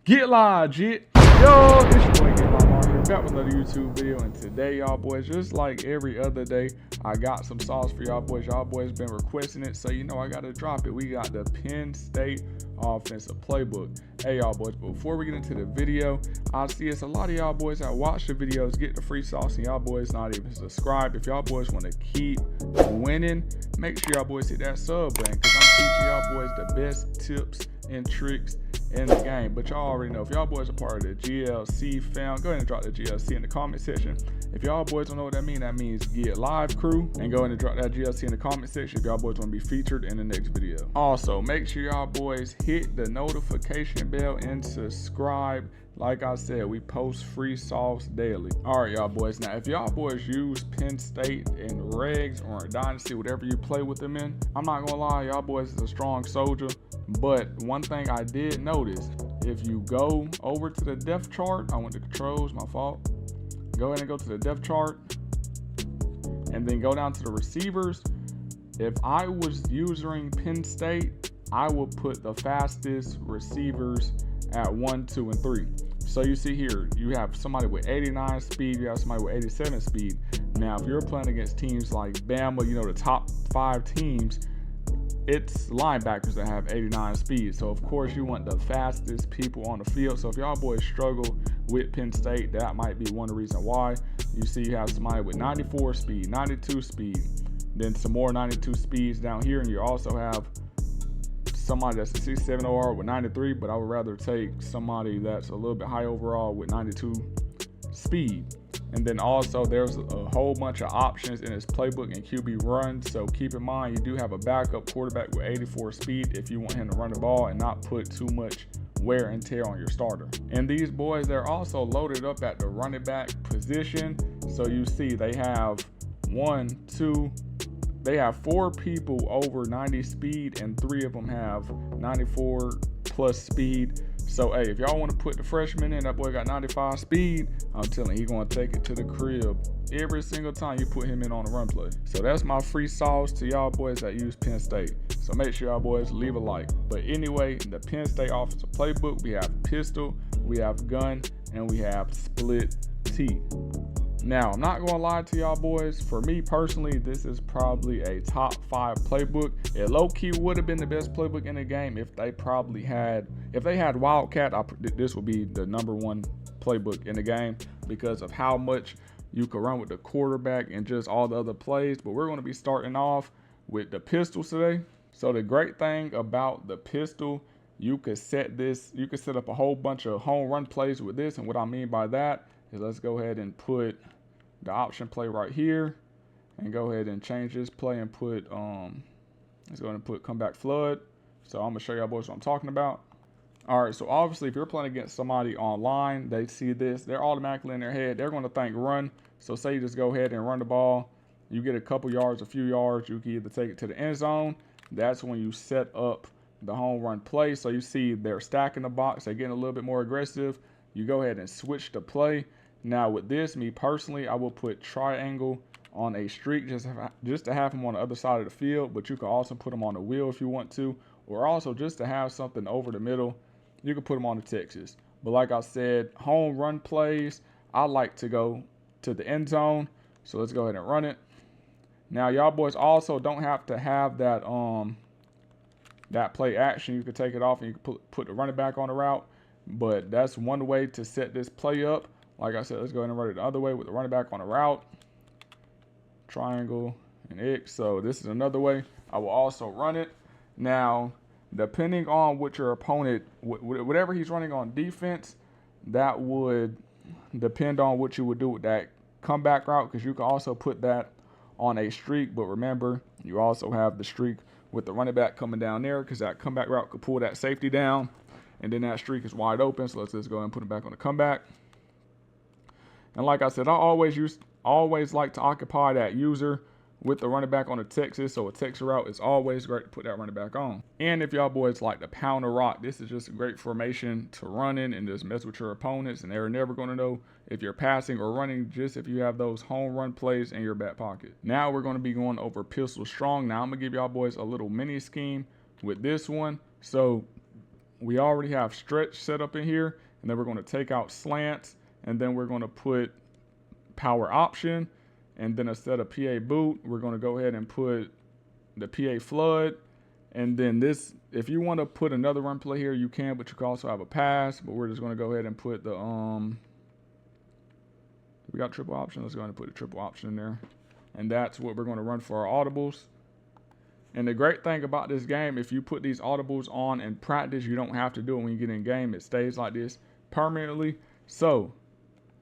Get live, jit. Yo, it's your boy Get Live here, back with another YouTube video. And today, y'all boys, just like every other day, I got some sauce for y'all boys. Y'all boys been requesting it, so you know I gotta drop it. We got the Penn State offensive playbook. Hey, y'all boys, but before we get into the video, I see it's a lot of y'all boys that watch the videos, get the free sauce, and y'all boys not even subscribed. If y'all boys want to keep winning, make sure y'all boys hit that sub button, because I'm teaching y'all boys the best tips and tricks in the game. But y'all already know, if y'all boys are part of the GLC fam, go ahead and drop the GLC in the comment section. If y'all boys don't know what that means Get Live crew, and go ahead and drop that GLC in the comment section if y'all boys want to be featured in the next video. Also, make sure y'all boys hit the notification bell and subscribe. Like I said, we post free sauce daily. All right, y'all boys. Now, if y'all boys use Penn State in regs or in Dynasty, whatever you play with them in, I'm not gonna lie, y'all boys is a strong soldier. But one thing I did notice, if you go over to the depth chart, I went to controls, my fault. Go ahead and go to the depth chart, and then go down to the receivers. If I was using Penn State, I would put the fastest receivers at 1, 2, and 3. So you see here, you have somebody with 89 speed, you have somebody with 87 speed. Now, if you're playing against teams like Bama, you know, the top 5 teams, it's linebackers that have 89 speed. So of course you want the fastest people on the field. So if y'all boys struggle with Penn State, that might be one of the reasons why. You see you have somebody with 94 speed, 92 speed, then some more 92 speeds down here, and you also have somebody that's a 67 OR with 93, but I would rather take somebody that's a little bit high overall with 92 speed. And then also there's a whole bunch of options in his playbook and QB run. So keep in mind, you do have a backup quarterback with 84 speed if you want him to run the ball and not put too much wear and tear on your starter. And these boys, they're also loaded up at the running back position. So you see they have 4 people over 90 speed, and 3 of them have 94 plus speed. So hey, if y'all want to put the freshman in, that boy got 95 speed, I'm telling you, he's going to take it to the crib every single time you put him in on a run play. So that's my free sauce to y'all boys that use Penn State. So make sure y'all boys leave a like. But anyway, the Penn State offensive playbook, we have pistol, we have gun, and we have split T. Now, I'm not gonna lie to y'all boys, for me personally, this is probably a top 5 playbook. It low-key would have been the best playbook in the game if they had Wildcat. This would be the #1 playbook in the game because of how much you could run with the quarterback and just all the other plays. But we're gonna be starting off with the pistols today. So the great thing about the pistol, you could set up a whole bunch of home run plays with this. And what I mean by that is, let's go ahead and put the option play right here, and go ahead and change this play and put let's go ahead and put comeback flood. So I'm gonna show y'all boys what I'm talking about. All right, so obviously if you're playing against somebody online, they see this, they're automatically in their head, they're going to think run. So say you just go ahead and run the ball, you get a couple yards, a few yards, you can either take it to the end zone. That's when you set up the home run play. So you see they're stacking the box, they're getting a little bit more aggressive. You go ahead and switch the play. Now with this, me personally, I will put triangle on a streak just to have him on the other side of the field, but you can also put him on the wheel if you want to, or also just to have something over the middle, you can put him on the Texas. But like I said, home run plays, I like to go to the end zone, so let's go ahead and run it. Now y'all boys also don't have to have that play action. You can take it off and you can put the running back on the route, but that's one way to set this play up. Like I said, let's go ahead and run it the other way with the running back on the route. Triangle and X. So this is another way I will also run it. Now, depending on what your opponent, whatever he's running on defense, that would depend on what you would do with that comeback route, because you can also put that on a streak. But remember, you also have the streak with the running back coming down there, because that comeback route could pull that safety down, and then that streak is wide open. So let's just go ahead and put it back on the comeback. And like I said, I always like to occupy that user with the running back on the Texas. So a Texas route is always great to put that running back on. And if y'all boys like to pound the rock, this is just a great formation to run in and just mess with your opponents. And they're never going to know if you're passing or running, just if you have those home run plays in your back pocket. Now we're going to be going over pistol strong. Now I'm going to give y'all boys a little mini scheme with this one. So we already have stretch set up in here, and then we're going to take out slants, and then we're going to put power option, and then instead of PA boot, we're going to go ahead and put the PA flood. And then this, if you want to put another run play here, you can, but you can also have a pass. But we're just going to go ahead and put the we got triple option. Let's go ahead and put a triple option in there, and that's what we're going to run for our audibles. And the great thing about this game, if you put these audibles on in practice, you don't have to do it when you get in game. It stays like this permanently. So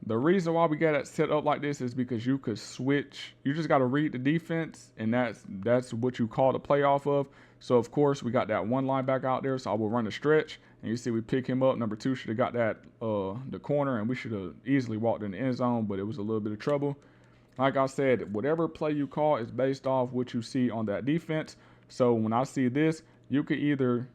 the reason why we got it set up like this is because you could switch. You just got to read the defense, and that's what you call the play off of. So of course we got that one linebacker out there, so I will run the stretch, and you see we pick him up. Number 2 should have got that the corner, and we should have easily walked in the end zone, but it was a little bit of trouble. Like I said, whatever play you call is based off what you see on that defense. So when I see this, you could either,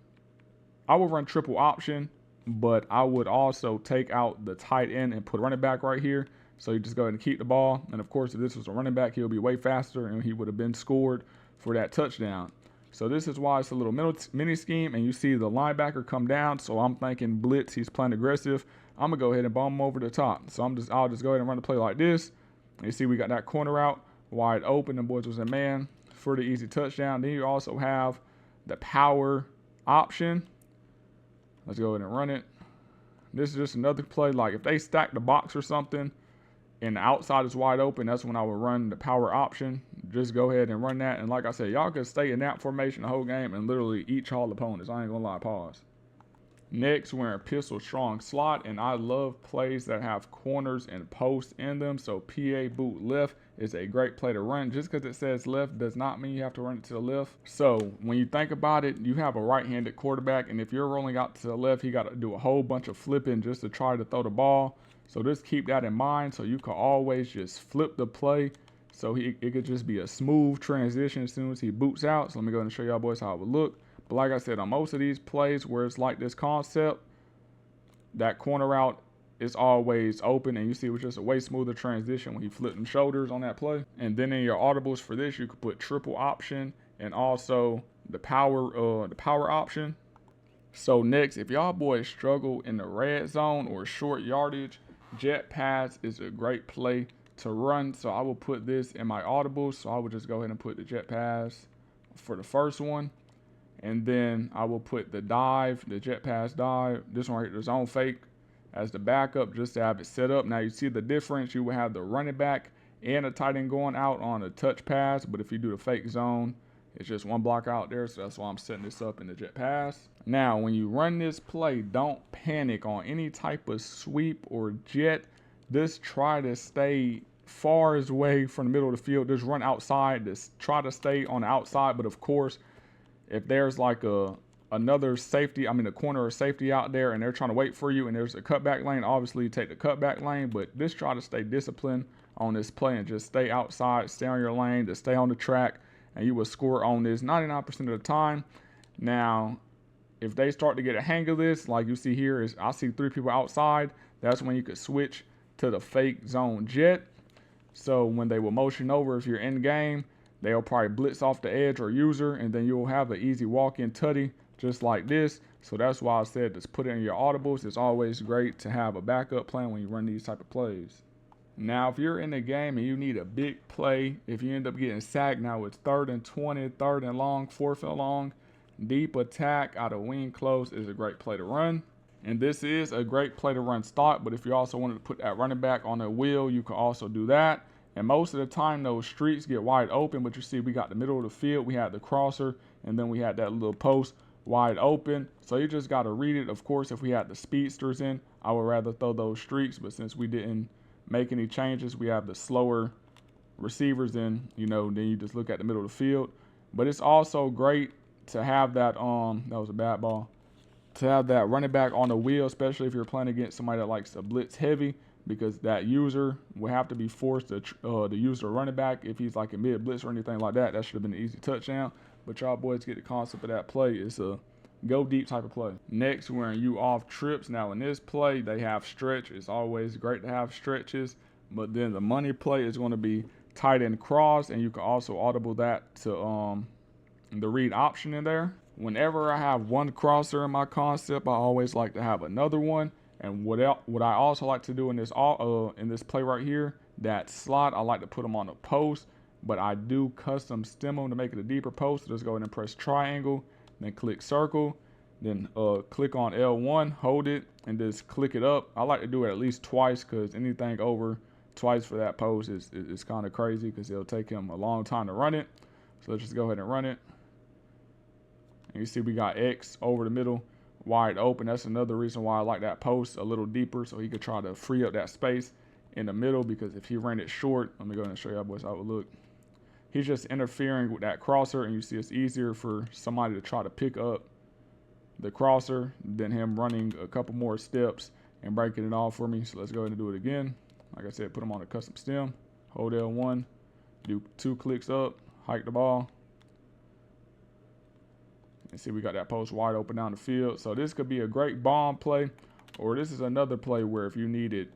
I would run triple option, but I would also take out the tight end and put running back right here. So you just go ahead and keep the ball. And of course, if this was a running back, he'll be way faster, and he would have been scored for that touchdown. So this is why it's a little mini scheme, and you see the linebacker come down. So I'm thinking blitz, he's playing aggressive. I'm gonna go ahead and bomb him over the top. So I'll just go ahead and run the play like this. And you see we got that corner out wide open. The boys was in man for the easy touchdown. Then you also have the power option. Let's go ahead and run it. This is just another play. Like if they stack the box or something and the outside is wide open, that's when I would run the power option. Just go ahead and run that. And like I said, y'all could stay in that formation the whole game and literally eat y'all opponents. I ain't gonna lie, pause. Next, we're in pistol strong slot, and I love plays that have corners and posts in them. So PA boot left is a great play to run. Just because it says left does not mean you have to run it to the left. So when you think about it, you have a right-handed quarterback, and if you're rolling out to the left, he got to do a whole bunch of flipping just to try to throw the ball. So just keep that in mind. So you can always just flip the play. So it could just be a smooth transition as soon as he boots out. So let me go ahead and show y'all boys how it would look. But like I said, on most of these plays where it's like this concept, that corner route is always open, and you see it was just a way smoother transition when he flipped them shoulders on that play. And then in your audibles for this, you could put triple option and also the power option. So next, if y'all boys struggle in the red zone or short yardage, jet pass is a great play to run. So I will put this in my audibles. So I would just go ahead and put the jet pass for the first one. And then I will put the dive, the jet pass dive, this one right here, the zone fake, as the backup just to have it set up. Now you see the difference. You will have the running back and a tight end going out on a touch pass. But if you do the fake zone, it's just one block out there. So that's why I'm setting this up in the jet pass. Now, when you run this play, don't panic on any type of sweep or jet. Just try to stay far away from the middle of the field. Just run outside. Just try to stay on the outside. But of course, if there's like another safety, a corner or safety out there, and they're trying to wait for you, and there's a cutback lane, obviously you take the cutback lane. But just try to stay disciplined on this play and just stay outside, stay on your lane, just stay on the track, and you will score on this 99% of the time. Now, if they start to get a hang of this, like you see here, I see 3 people outside. That's when you could switch to the fake zone jet. So when they will motion over, if you're in game, they'll probably blitz off the edge or user, and then you'll have an easy walk-in tutty just like this. So that's why I said just put it in your audibles. It's always great to have a backup plan when you run these type of plays. Now, if you're in the game and you need a big play, if you end up getting sacked, now it's 3rd and 20, 3rd and long, 4th and long, deep attack out of wing close is a great play to run. And this is a great play to run stock, but if you also wanted to put that running back on a wheel, you can also do that. And most of the time, those streets get wide open, but you see we got the middle of the field, we had the crosser, and then we had that little post wide open. So you just got to read it. Of course, if we had the speedsters in, I would rather throw those streaks, but since we didn't make any changes, we have the slower receivers in, then you just look at the middle of the field. But it's also great to have that, that was a bad ball, to have that running back on the wheel, especially if you're playing against somebody that likes to blitz heavy, because that user will have to be forced to use the running back if he's like a mid blitz or anything like that. That should have been an easy touchdown. But y'all boys get the concept of that play. It's a go deep type of play. Next, we're in you off trips. Now in this play, they have stretch. It's always great to have stretches. But then the money play is going to be tight end cross, and you can also audible that to the read option in there. Whenever I have one crosser in my concept, I always like to have another one. And what I also like to do in this play right here, that slot, I like to put them on a post, but I do custom stem them to make it a deeper post. So just go ahead and press triangle, then click circle, then click on L1, hold it, and just click it up. I like to do it at least twice because anything over twice for that post is kind of crazy because it'll take him a long time to run it. So let's just go ahead and run it. And you see we got X over the middle, wide open. That's another reason why I like that post a little deeper so he could try to free up that space in the middle, because if he ran it short, let me go ahead and show y'all boys how it would look. He's just interfering with that crosser, and you see it's easier for somebody to try to pick up the crosser than him running a couple more steps and breaking it off for me. So let's go ahead and do it again. Like I said, put him on a custom stem, hold L1, do 2 clicks up, hike the ball. And see, we got that post wide open down the field. So this could be a great bomb play, or this is another play where if you needed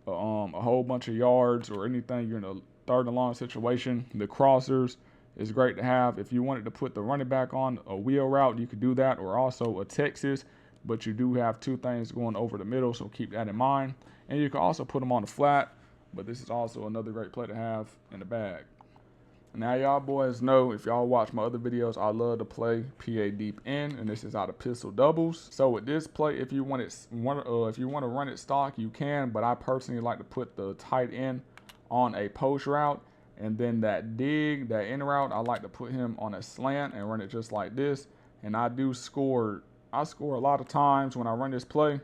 a whole bunch of yards or anything, you're in a 3rd and long situation, the crossers is great to have. If you wanted to put the running back on a wheel route, you could do that, or also a Texas, but you do have 2 things going over the middle, so keep that in mind. And you can also put them on the flat, but this is also another great play to have in the bag. Now y'all boys know, if y'all watch my other videos, I love to play PA deep end, and this is out of pistol doubles. So with this play, if you want to run it stock, you can, but I personally like to put the tight end on a post route, and then that in route, I like to put him on a slant and run it just like this. And I score a lot of times when I run this play,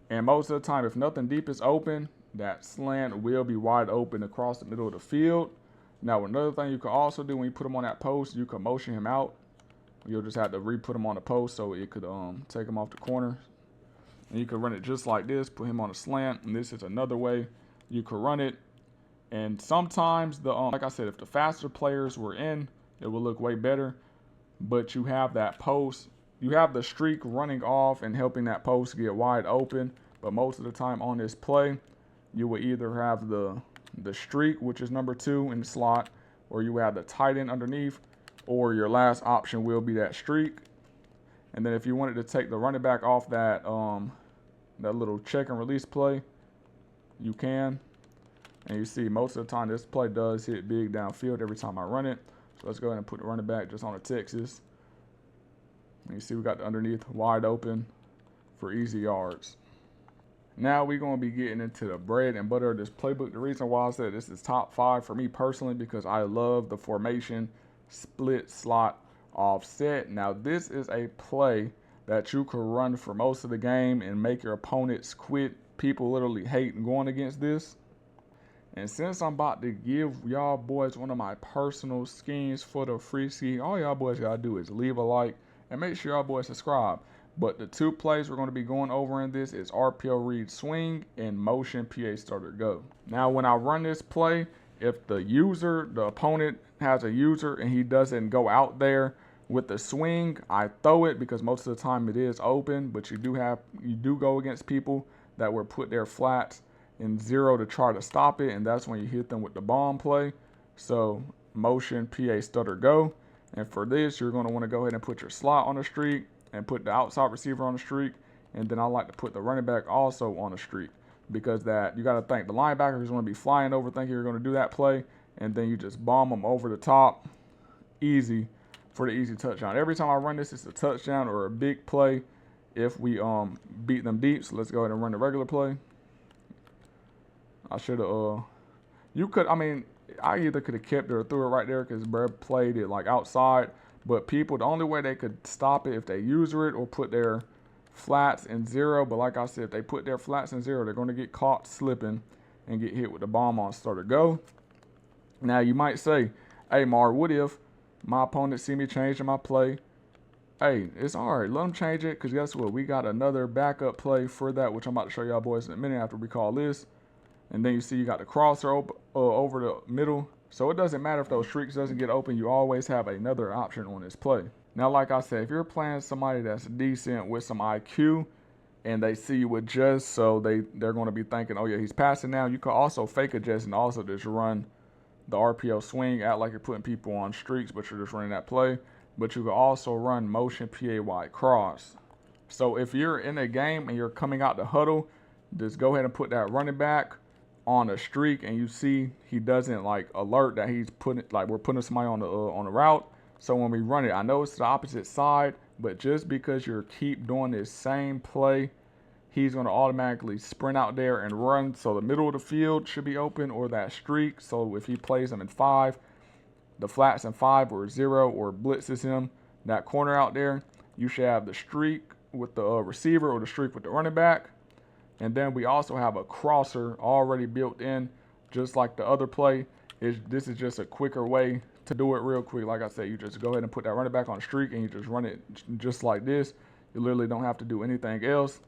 and most of the time, if nothing deep is open, that slant will be wide open across the middle of the field. Now, another thing you can also do when you put him on that post, you can motion him out. You'll just have to re-put him on the post so it could take him off the corner. And you can run it just like this, put him on a slant, and this is another way you could run it. And sometimes, like I said, if the faster players were in, it will look way better. But you have that post, you have the streak running off and helping that post get wide open. But most of the time on this play, you will either have the streak, which is number 2 in the slot, or you have the tight end underneath, or your last option will be that streak. And then if you wanted to take the running back off that little check and release play, you can. And you see most of the time this play does hit big downfield every time I run it. So let's go ahead and put the running back just on a Texas. And you see we got the underneath wide open for easy yards. Now we're going to be getting into the bread and butter of this playbook. The reason why I said this is top 5 for me personally, because I love the formation split slot offset. Now this is a play that you can run for most of the game and make your opponents quit. People literally hate going against this. And since I'm about to give y'all boys one of my personal schemes for the free ski, all y'all boys gotta do is leave a like and make sure y'all boys subscribe. But the 2 plays we're going to be going over in this is RPO read swing and motion PA starter go. Now when I run this play, if the opponent has a user and he doesn't go out there with the swing, I throw it because most of the time it is open, but you do go against people that will put their flats in 0 to try to stop it, and that's when you hit them with the bomb play. So motion PA stutter go. And for this, you're going to want to go ahead and put your slot on the streak and put the outside receiver on the streak. And then I like to put the running back also on a streak, because that you got to think the linebacker is going to be flying over thinking you're going to do that play, and then you just bomb them over the top, easy for the easy touchdown. Every time I run this, it's a touchdown or a big play if we beat them deep. So let's go ahead and run the regular play. I should have I either could have kept it or threw it right there because Brad played it like outside. But people, the only way they could stop it if they user it or put their flats in 0. But like I said, if they put their flats in 0, they're going to get caught slipping and get hit with the bomb on starter go. Now you might say, hey Mar, what if my opponent see me changing my play? Hey, it's all right. Let them change it, because guess what? We got another backup play for that, which I'm about to show y'all boys in a minute after we call this. And then you see you got the crosser over the middle. So it doesn't matter if those streaks doesn't get open. You always have another option on this play. Now, like I said, if you're playing somebody that's decent with some IQ and they see you adjust, so they're going to be thinking, oh, yeah, he's passing now. You can also fake adjust and also just run the RPO swing, act like you're putting people on streaks, but you're just running that play. but you can also run motion PAY cross. So if you're in a game and you're coming out the huddle, just go ahead and put that running back on a streak, and you see he doesn't like alert that he's putting, like we're putting somebody on the route. So when we run it, I know it's the opposite side, but just because you keep doing this same play, he's going to automatically sprint out there and run. So the middle of the field should be open, or that streak. So if he plays them in 5, the flats in 5 or 0, or blitzes him, that corner out there, you should have the streak with the receiver or the streak with the running back. And then we also have a crosser already built in, just like the other play. This is just a quicker way to do it real quick. Like I said, you just go ahead and put that running back on a streak, and you just run it just like this. You literally don't have to do anything else.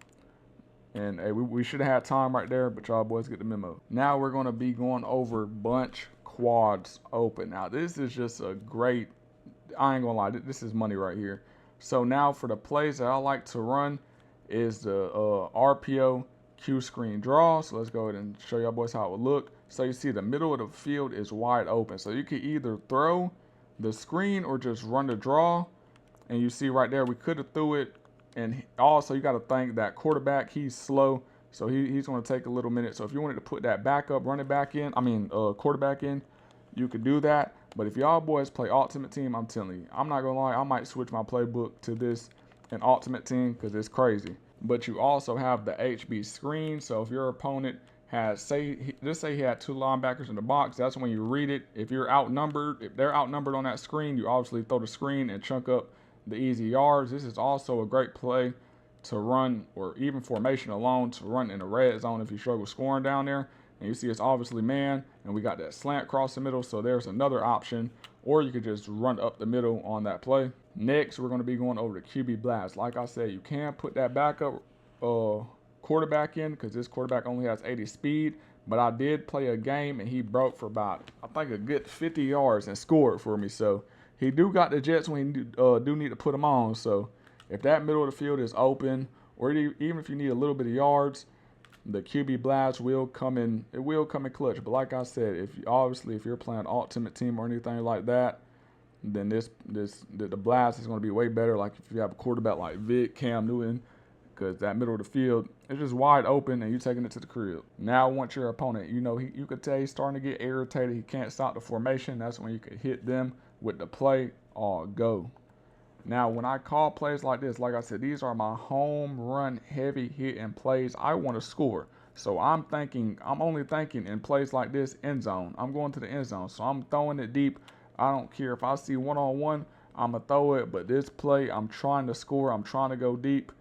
And hey, we should have had time right there, but y'all boys get the memo. Now we're going to be going over bunch quads open. Now this is just a great, I ain't gonna lie, this is money right here. So now for the plays that I like to run is the RPO Q screen draw. So let's go ahead and show y'all boys how it would look. So you see the middle of the field is wide open. So you can either throw the screen or just run the draw. And you see right there, we could have threw it. And also you got to think that quarterback, he's slow. So he's going to take a little minute. So if you wanted to put that backup running back in, quarterback in, you could do that. But if y'all boys play Ultimate Team, I'm telling you, I'm not going to lie, I might switch my playbook to this in Ultimate Team because it's crazy. But you also have the HB screen. So if your opponent has, just say he had 2 linebackers in the box, that's when you read it. If you're outnumbered, if they're outnumbered on that screen, you obviously throw the screen and chunk up the easy yards. This is also a great play to run, or even formation alone, to run in the red zone if you struggle scoring down there. And you see it's obviously man, and we got that slant across the middle, so there's another option. Or you could just run up the middle on that play. Next, we're going to be going over the QB blast. Like I said, you can put that backup quarterback in because this quarterback only has 80 speed. But I did play a game, and he broke for about, I think, a good 50 yards and scored for me. So he do got the Jets when he do need to put them on. So if that middle of the field is open, or even if you need a little bit of yards, the QB blast will come in. It will come in clutch. But like I said, if you're playing Ultimate Team or anything like that, then the blast is going to be way better. Like if you have a quarterback like Vic, Cam Newton, because that middle of the field is just wide open and you're taking it to the crib. Now, once your opponent, you could tell he's starting to get irritated. He can't stop the formation. That's when you could hit them with the play or go. Now, when I call plays like this, like I said, these are my home run heavy hitting plays. I want to score. So I'm only thinking in plays like this, end zone. I'm going to the end zone. So I'm throwing it deep. I don't care if I see one-on-one, I'm going to throw it. But this play, I'm trying to score. I'm trying to go deep.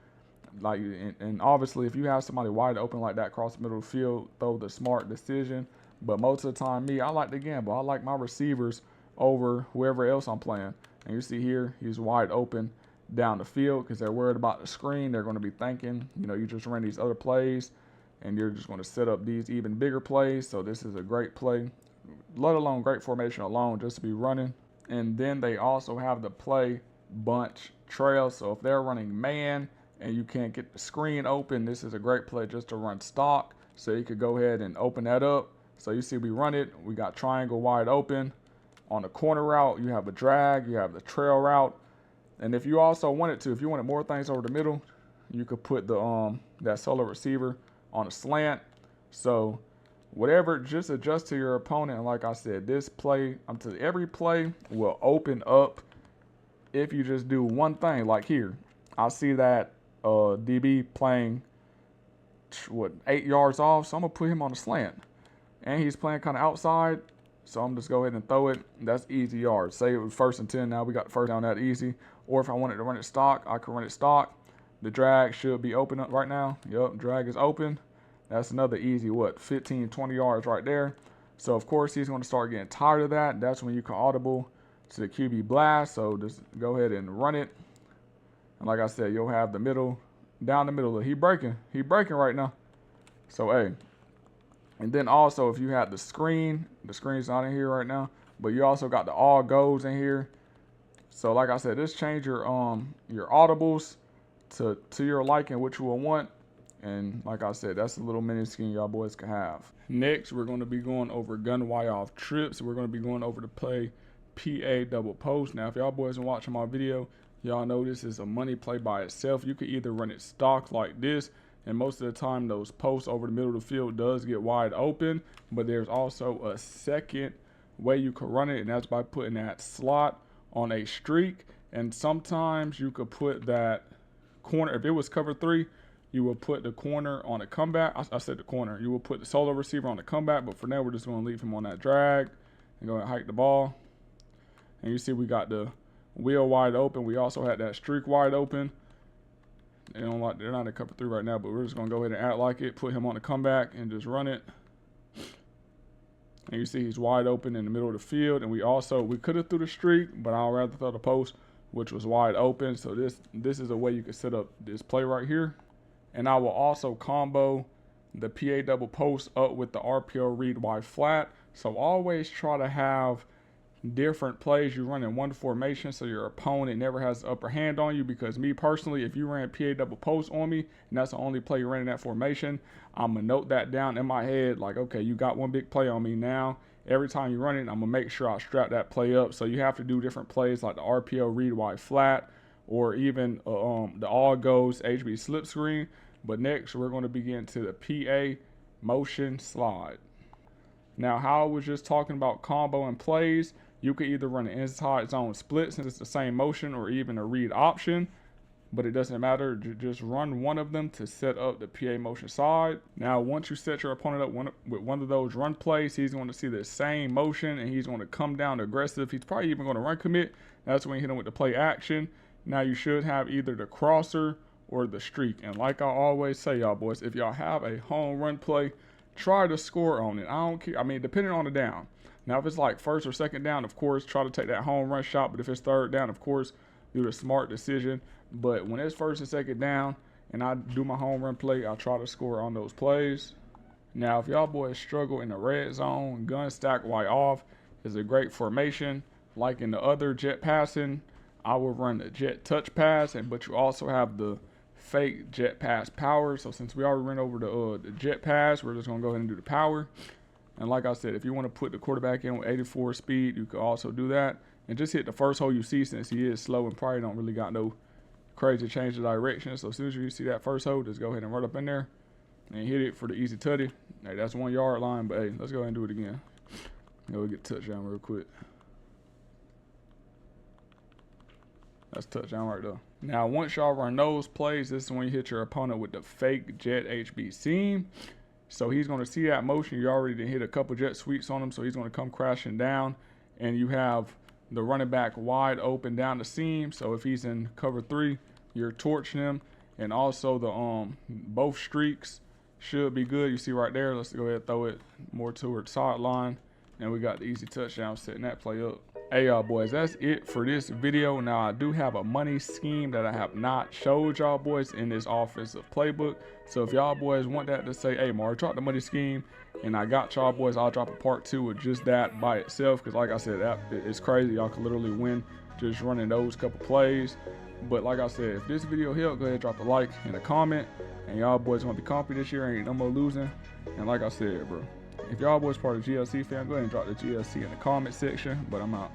And obviously, if you have somebody wide open like that across the middle of the field, throw the smart decision. But most of the time, I like to gamble. I like my receivers over whoever else I'm playing. And you see here, he's wide open down the field because they're worried about the screen. They're going to be thinking, you just ran these other plays, and you're just going to set up these even bigger plays. So this is a great play, let alone great formation alone, just to be running. And then they also have the play bunch trail. So if they're running man and you can't get the screen open, this is a great play just to run stock. So you could go ahead and open that up. So you see we run it. We got triangle wide open. On the corner route, you have a drag, you have the trail route. And if you also wanted to, if you wanted more things over the middle, you could put the that solo receiver on a slant. So whatever, just adjust to your opponent. And like I said, this play, every play will open up if you just do one thing. Like here, I see that DB playing 8 yards off, so I'm gonna put him on a slant. And he's playing kind of outside. So I'm just go ahead and throw it. That's easy yards. Say it was 1st and 10. Now we got the first down that easy. Or if I wanted to run it stock, I could run it stock. The drag should be open up right now. Yep, drag is open. That's another easy, 15, 20 yards right there. So, of course, he's going to start getting tired of that. That's when you can audible to the QB blast. So just go ahead and run it. And like I said, you'll have the middle, down the middle. He breaking right now. So, hey. And then also, if you have the screen's not in here right now, but you also got the all goes in here. So like I said, just change your audibles to your liking, what you will want. And like I said, that's a little mini scheme y'all boys can have. Next, we're going to be going over gun wire off trips. We're going to be going over the play PA double post. Now, if y'all boys are watching my video, y'all know this is a money play by itself. You could either run it stock like this, and most of the time those posts over the middle of the field does get wide open, but there's also a second way you could run it, and that's by putting that slot on a streak. And sometimes you could put that corner, if it was cover 3, you will put the corner on a comeback. I said the corner. You will put the solo receiver on the comeback, but for now we're just going to leave him on that drag and go ahead and hike the ball. And you see we got the wheel wide open. We also had that streak wide open. They're not in cover 3 right now, but we're just going to go ahead and act like it, put him on the comeback, and just run it. And you see he's wide open in the middle of the field. And we could have threw the streak, but I'd rather throw the post, which was wide open. So this is a way you can set up this play right here. And I will also combo the PA double post up with the RPO read wide flat. So always try to have different plays you run in one formation so your opponent never has the upper hand on you. Because me personally, if you ran PA double post on me and that's the only play you ran in that formation, I'm going to note that down in my head like, okay, you got one big play on me now. Every time you run it, I'm going to make sure I strap that play up. So you have to do different plays like the RPO read wide flat or even the all goes HB slip screen. But next, we're going to begin to the PA motion slide. Now, how I was just talking about combo and plays, you could either run an inside zone split since it's the same motion or even a read option, but it doesn't matter. Just run one of them to set up the PA motion slide. Now, once you set your opponent up with one of those run plays, he's going to see the same motion and he's going to come down aggressive. He's probably even going to run commit. That's when you hit him with the play action. Now, you should have either the crosser or the streak. And like I always say, y'all boys, if y'all have a home run play, try to score on it. I don't care. I mean, depending on the down. Now, if it's like first or second down, of course, try to take that home run shot. But if it's third down, of course, do the smart decision. But when it's first and second down and I do my home run play, I try to score on those plays. Now, if y'all boys struggle in the red zone, gun stack wide off is a great formation. Like in the other jet passing, I will run the jet touch pass, but you also have the fake jet pass power. So since we already ran over the jet pass, we're just going to go ahead and do the power. And like I said, if you want to put the quarterback in with 84 speed, you could also do that. And just hit the first hole you see since he is slow and probably don't really got no crazy change of direction. So as soon as you see that first hole, just go ahead and run up in there and hit it for the easy tutty. Hey, that's 1 yard line, but hey, let's go ahead and do it again. Go get touchdown real quick. That's touchdown right there. Now, once y'all run those plays, this is when you hit your opponent with the fake jet HB seam. So he's going to see that motion. You already hit a couple jet sweeps on him, so he's going to come crashing down. And you have the running back wide open down the seam. So if he's in cover 3, you're torching him. And also the both streaks should be good. You see right there. Let's go ahead and throw it more toward sideline. And we got the easy touchdown setting that play up. Hey y'all boys, that's it for this video. Now I do have a money scheme that I have not showed y'all boys in this offensive playbook. So if y'all boys want that to say, hey Mark, drop the money scheme, and I got y'all boys, I'll drop a part 2 with just that by itself. Because like I said, that it's crazy. Y'all can literally win just running those couple plays. But like I said, if this video helped, go ahead and drop a like and a comment. And y'all boys want to be confident this year, ain't no more losing. And like I said, bro, if y'all boys part of the GLC fam, go ahead and drop the GLC in the comment section. But I'm out.